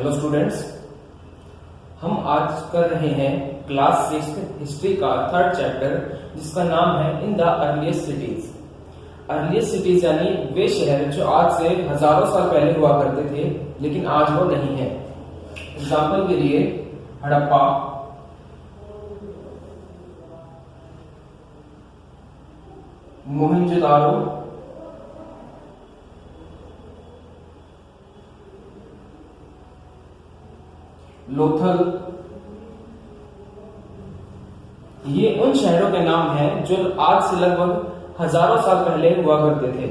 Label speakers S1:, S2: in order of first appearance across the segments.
S1: Hello students, हम आज कर रहे हैं क्लास 6 हिस्ट्री का थर्ड चैप्टर जिसका नाम है in the earliest cities. Earliest cities यानी वे शहर जो आज से हजारों साल पहले हुआ करते थे लेकिन आज वो नहीं है। एग्जाम्पल के लिए हड़प्पा, मोहनजोदारो, लोथल, ये उन शहरों के नाम हैं जो आज से लगभग हजारों साल पहले हुआ करते थे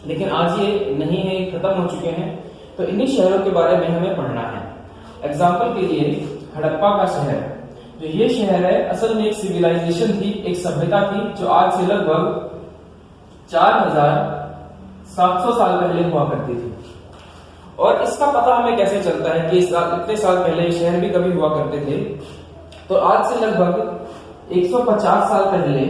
S1: लेकिन आज ये नहीं है, खत्म हो चुके हैं। तो इन्हीं शहरों के बारे में हमें पढ़ना है। एग्जाम्पल के लिए हड़प्पा का शहर, जो ये शहर है असल में एक सिविलाइजेशन थी, एक सभ्यता थी जो आज से लगभग 4700 साल पहले हुआ करती थी। और इसका पता हमें कैसे चलता है कि इतने साल पहले शहर भी कभी हुआ करते थे। तो आज से लगभग 150 साल पहले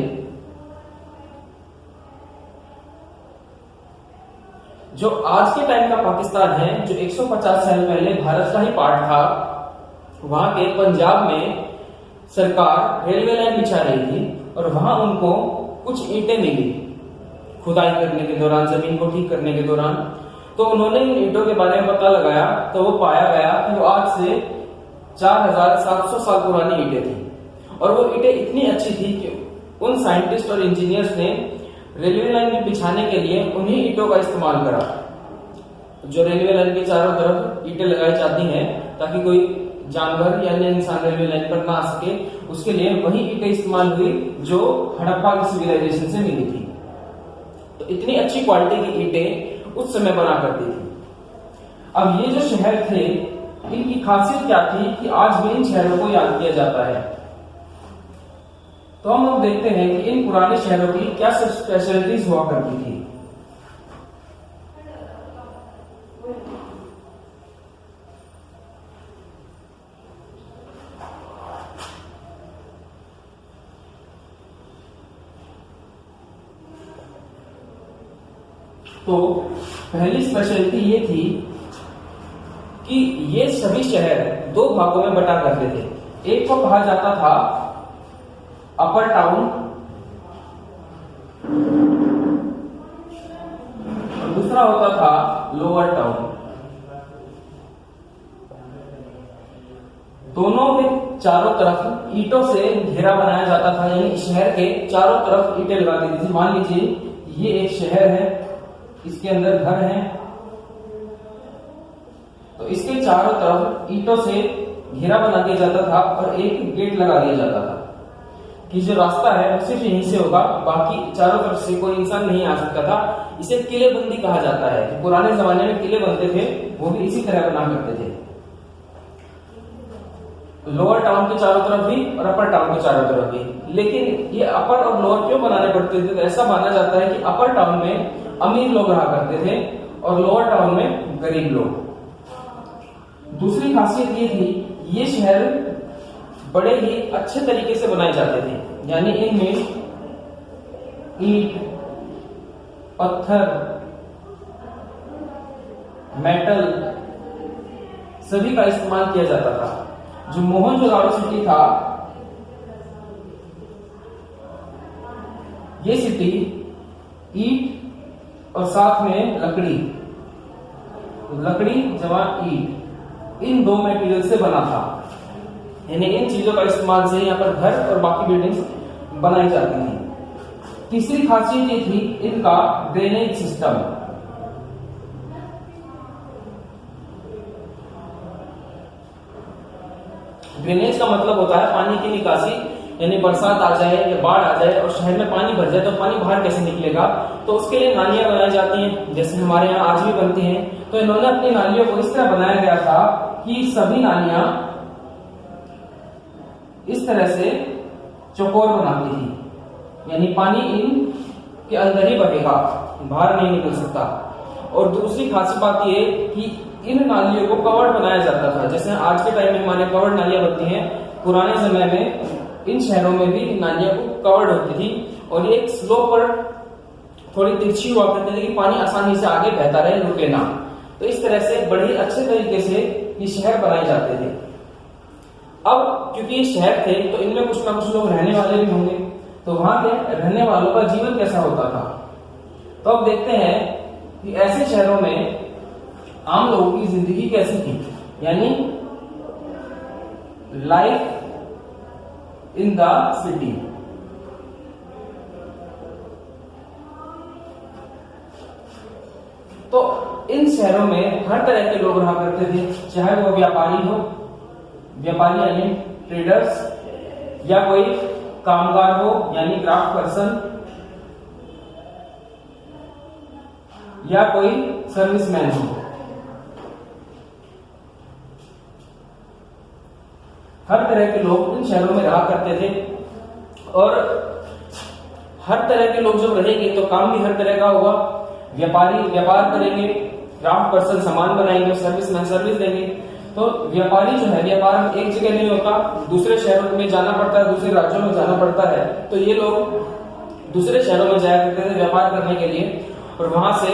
S1: जो आज के टाइम का पाकिस्तान है, जो 150 साल पहले भारत का ही पार्ट था, वहां के पंजाब में सरकार रेलवे लाइन बिछा रही थी और वहां उनको कुछ ईंटें मिली खुदाई करने के दौरान, जमीन को ठीक करने के दौरान। तो उन्होंने इन ईंटों के बारे में पता लगाया तो वो पाया गया कि वो आज से 4700 साल पुरानी ईंटें थी। और वो ईंटें इतनी अच्छी थी कि उन साइंटिस्ट और इंजीनियर्स ने रेलवे लाइन में बिछाने के लिए उन्हीं ईंटों का इस्तेमाल करा। जो रेलवे लाइन के चारों तरफ ईंटें लगाई जाती हैं ताकि कोई जानवर या अन्य इंसान रेलवे लाइन पर ना आ सके, उसके लिए वही ईंटें इस्तेमाल हुई जो हड़प्पा की सिविलाइजेशन से मिली थी। तो इतनी अच्छी क्वालिटी की ईंटें उस समय बना करती थी। अब ये जो शहर थे, इनकी खासियत क्या थी कि आज भी इन शहरों को याद किया जाता है। तो हम अब देखते हैं कि इन पुराने शहरों की क्या स्पेशलिटीज हुआ करती थी। तो पहली स्पेशलिटी ये थी कि ये सभी शहर दो भागों में बटा करते थे। एक को कहा जाता था अपर टाउन और दूसरा होता था लोअर टाउन। दोनों के चारों तरफ ईंटों से घेरा बनाया जाता था, यानी शहर के चारों तरफ ईंटें लगा दी थी। मान लीजिए ये एक शहर है, इसके अंदर घर है, तो इसके चारों तरफ ईंटों से घेरा बना दिया जाता था और एक गेट लगा दिया जाता था कि जो रास्ता है वो सिर्फ यहीं से होगा, बाकी चारों तरफ से कोई इंसान नहीं आ सकता था। इसे किलेबंदी कहा जाता है कि पुराने जमाने में किले बनते थे, वो भी इसी तरह बना करते थे। लोअर टाउन के चारों तरफ भी और अपर टाउन के चारों तरफ भी। लेकिन ये अपर और लोअर क्यों बनाने पड़ते थे? तो ऐसा माना जाता है कि अपर टाउन में अमीर लोग रहा करते थे और लोअर टाउन में गरीब लोग। दूसरी खासियत ये थी, ये शहर बड़े ही अच्छे तरीके से बनाए जाते थे, यानी इनमें ईंट, पत्थर, मेटल सभी का इस्तेमाल किया जाता था। जो मोहनजोदारो सिटी था, ये सिटी ईंट और साथ में लकड़ी जमा ईंट, इन दो मटेरियल से बना था। यानी इन चीजों का इस्तेमाल से यहाँ पर घर और बाकी बिल्डिंग्स बनाई जाती थी। तीसरी खासियत ये थी इनका ड्रेनेज सिस्टम। ड्रेनेज का मतलब होता है पानी की निकासी, यानी बरसात आ जाए या बाढ़ आ जाए और शहर में पानी भर जाए तो पानी बाहर कैसे निकलेगा। तो उसके लिए नालियां बनाई जाती हैं, जैसे हमारे यहाँ आज भी बनती हैं। तो इन्होंने अपनी नालियों को इस तरह बनाया गया था कि सभी नालियां इस तरह से चौकोर बनाती थी, यानी पानी इन के अंदर ही बहेगा, बाहर नहीं निकल सकता। और दूसरी खास बात ये कि इन नालियों को कवर्ड बनाया जाता था, जैसे आज के टाइम में हमारे कवर्ड नालियां बनती हैं, पुराने समय में इन शहरों में भी नालियां को कवर्ड होती थी और ये एक स्लोप पर थोड़ी तिरछी हुआ करती थी कि पानी आसानी से आगे बहता रहे, रुके ना। तो इस तरह से बड़े अच्छे तरीके से ये शहर बनाए जाते थे। अब क्योंकि ये शहर थे तो इनमें कुछ ना कुछ लोग रहने वाले भी होंगे, तो वहां के रहने वालों का जीवन कैसा होता था। तो अब देखते हैं कि ऐसे शहरों में आम लोगों की जिंदगी कैसी थी, यानी लाइफ इन द सिटी। तो इन शहरों में हर तरह के लोग रहा करते थे, चाहे वो व्यापारी हो, व्यापारी यानी ट्रेडर्स, या कोई कामगार हो यानी क्राफ्ट पर्सन, या कोई सर्विसमैन हो। हर तरह के लोग इन शहरों में रहा करते थे, और हर तरह के लोग जब रहेंगे तो काम भी हर तरह का होगा। व्यापारी व्यापार करेंगे, क्राफ्ट पर्सन सामान बनाएंगे, सर्विसमैन सर्विस देंगे। तो व्यापारी जो है, व्यापार एक जगह नहीं होता, दूसरे शहरों में जाना पड़ता है, दूसरे राज्यों में जाना पड़ता है। तो ये लोग दूसरे शहरों में जाया करते थे व्यापार करने के लिए, और वहां से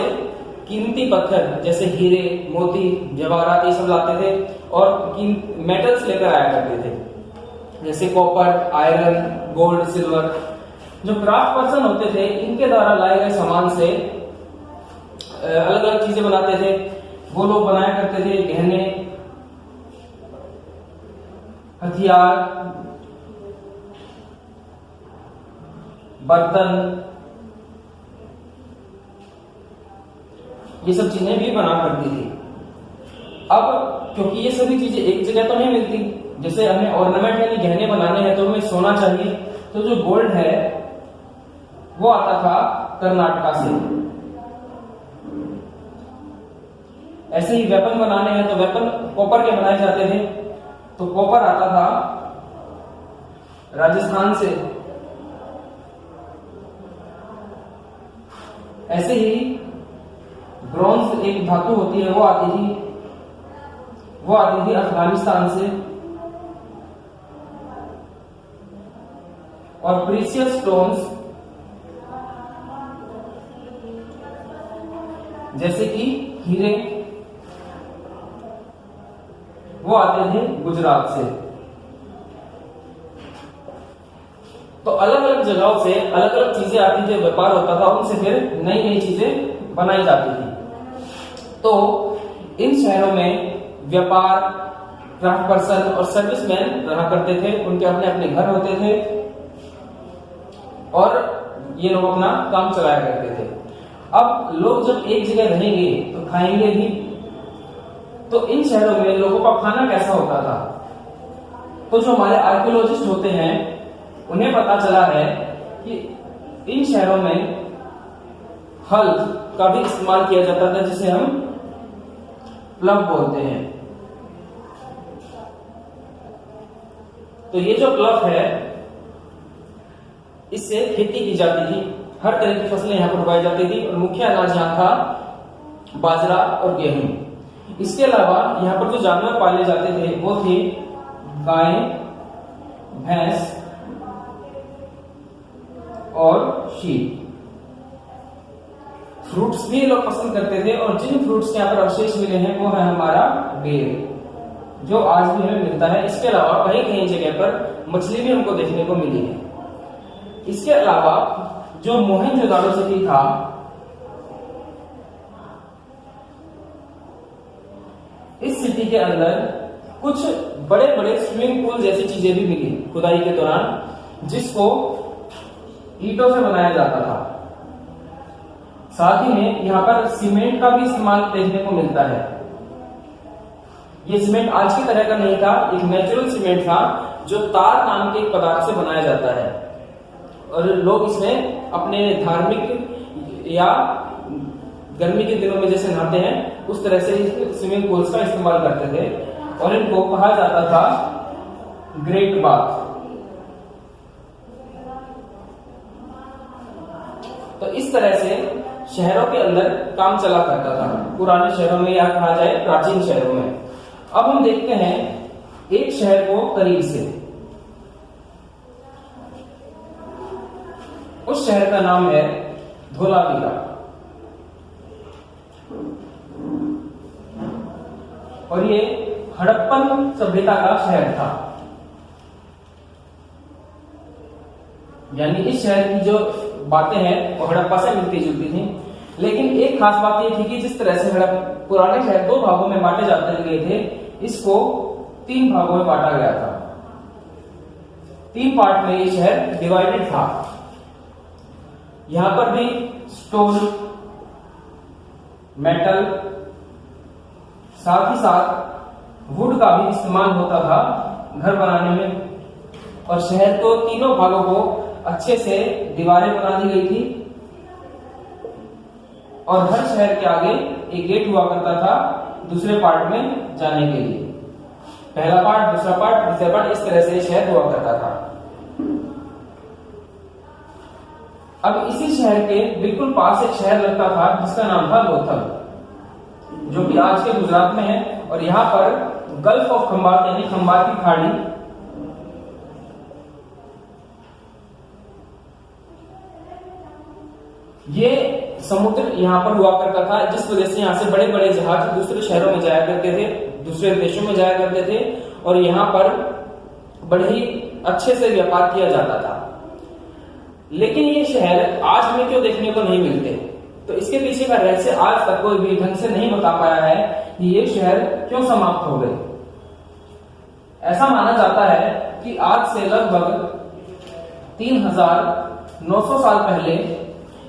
S1: कीमती पत्थर जैसे हीरे, मोती, जवाहरात ये सब लाते थे, और मेटल्स लेकर आया करते थे, जैसे कॉपर, आयरन, गोल्ड, सिल्वर। जो क्राफ्ट पर्सन होते थे, इनके द्वारा लाए गए सामान से अलग अलग चीजें बनाते थे। वो लोग बनाया करते थे गहने, हथियार, बर्तन, ये सब चीजें भी बना करती थी। अब क्योंकि ये सभी चीजें एक जगह तो नहीं मिलती, जैसे हमें ऑर्नामेंट यानी गहने बनाने हैं तो हमें सोना चाहिए, तो जो गोल्ड है वो आता था कर्नाटका से। ऐसे ही वेपन बनाने हैं तो वेपन कॉपर के बनाए जाते थे, तो कॉपर आता था राजस्थान से। ऐसे ही ब्रॉन्ज एक धातु होती है, वो आती थी अफगानिस्तान से। और प्रीशियस स्टोन्स जैसे कि हीरे, वो आते थे गुजरात से। तो अलग अलग जगहों से अलग अलग चीजें आती थी, व्यापार होता था, उनसे फिर नई नई चीजें बनाई जाती थी। तो इन शहरों में व्यापार, क्राफ्ट पर्सन और सर्विसमैन रहा करते थे, उनके अपने अपने घर होते थे, और ये लोग अपना काम चलाया करते थे। अब लोग जब एक जगह रहेंगे तो खाएंगे भी, तो इन शहरों में लोगों का खाना कैसा होता था। तो जो हमारे आर्कियोलॉजिस्ट होते हैं, उन्हें पता चला है कि इन शहरों में हल का भी इस्तेमाल किया जाता था, जिसे हम प्लव बोलते हैं। तो ये जो प्लव है, इससे खेती की जाती थी, हर तरह की फसलें यहां पर उगाई जाती थी, और मुख्य अनाज यहां था बाजरा और गेहूं। इसके अलावा यहाँ पर जो जानवर पाले जाते थे वो थे गाय, भैंस और शीप। फ्रूट्स भी लोग पसंद करते थे, और जिन फ्रूट्स के यहाँ पर अवशेष मिले हैं वो है हमारा बेर, जो आज भी हमें मिलता है। इसके अलावा कहीं कहीं जगह पर मछली भी हमको देखने को मिली है। इसके अलावा जो मोहनजोदाड़ो सिटी था, इस सिटी के अंदर कुछ बड़े बड़े स्विमिंग पूल जैसी चीजें भी मिली खुदाई के दौरान, जिसको ईंटों से बनाया जाता था। साथ ही में यहाँ पर सीमेंट का भी इस्तेमाल देखने को मिलता है। ये सीमेंट आज की तरह का नहीं था, एक नेचुरल सीमेंट था जो तार नाम के एक पदार्थ से बनाया जाता है, और लोग इसमें अपने धार्मिक या गर्मी के दिनों में जैसे नहाते हैं उस तरह से स्विमिंग पूल्स का इस्तेमाल करते थे, और इनको कहा जाता था ग्रेट बाथ। तो इस तरह से शहरों के अंदर काम चला करता था, पुराने शहरों में या कहा जाए प्राचीन शहरों में। अब हम देखते हैं एक शहर को करीब से। उस शहर का नाम है धोलावीरा, और ये हड़प्पन सभ्यता का शहर था। यानी इस शहर की जो बातें हैं वो हड़प्पा से मिलती जुलती थी। लेकिन एक खास बात ये थी कि जिस तरह से पुराने शहर दो भागों में बांटे जाते गए थे, इसको 3 भागों में बांटा गया था। 3 पार्ट में ये शहर डिवाइडेड था। यहां पर भी स्टोन, मेटल, साथ ही साथ वुड का भी इस्तेमाल होता था घर बनाने में। और शहर को तीनों भागों को अच्छे से दीवारें बना दी गई थी और हर शहर के आगे एक गेट हुआ करता था दूसरे पार्ट में जाने के लिए। पहला पार्ट, दूसरा पार्ट, तीसरा पार्ट, इस तरह से शहर हुआ करता था। अब इसी शहर के बिल्कुल पास एक शहर लगता था जिसका नाम था लोथल, जो कि आज के गुजरात में है। और यहाँ पर गल्फ ऑफ खंबात यानी खंबात की खाड़ी, ये समुद्र यहाँ पर हुआ करता था, जिस वजह से यहाँ से बड़े बड़े जहाज दूसरे शहरों में जाया करते थे, दूसरे देशों में जाया करते थे और यहाँ पर बड़े ही अच्छे से व्यापार किया जाता था। लेकिन ये शहर आज हमें क्यों देखने को नहीं मिलते, तो इसके पीछे का रहस्य आज तक कोई भी ढंग से नहीं बता पाया है कि ये शहर क्यों समाप्त हो गए। ऐसा माना जाता है कि आज से लगभग 3900 साल पहले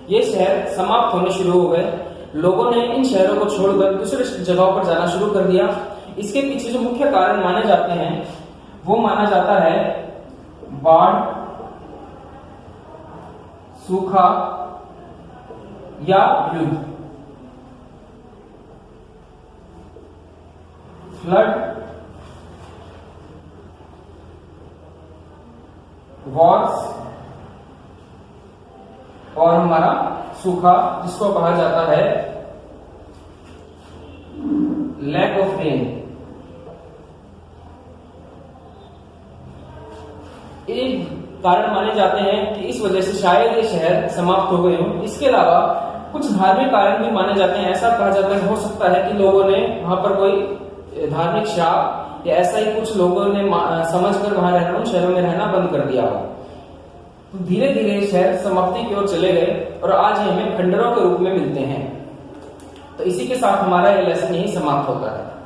S1: ये शहर समाप्त होने शुरू हो गए। लोगों ने इन शहरों को छोड़कर दूसरे जगहों पर जाना शुरू कर दिया। इसके पीछे जो मुख्य कारण माने जाते हैं वो माना जाता है बाढ़, सूखा या युद्ध, फ्लड, वॉर्स और हमारा सूखा, जिसको कहा जाता है लैक ऑफ रेन। एक कारण माने जाते हैं कि इस वजह से शायद ये शहर समाप्त हो गए हों। इसके अलावा कुछ धार्मिक कारण भी माने जाते हैं। ऐसा कहा जाता है, हो सकता है कि लोगों ने वहां पर कोई धार्मिक श्राप या ऐसा ही कुछ लोगों ने समझकर वहां रहना, उन शहरों में रहना बंद कर दिया हो। तो धीरे धीरे शहर समाप्ति की ओर चले गए और आज ये हमें खंडरों के रूप में मिलते हैं। तो इसी के साथ हमारा ये लेसन यही समाप्त होता है।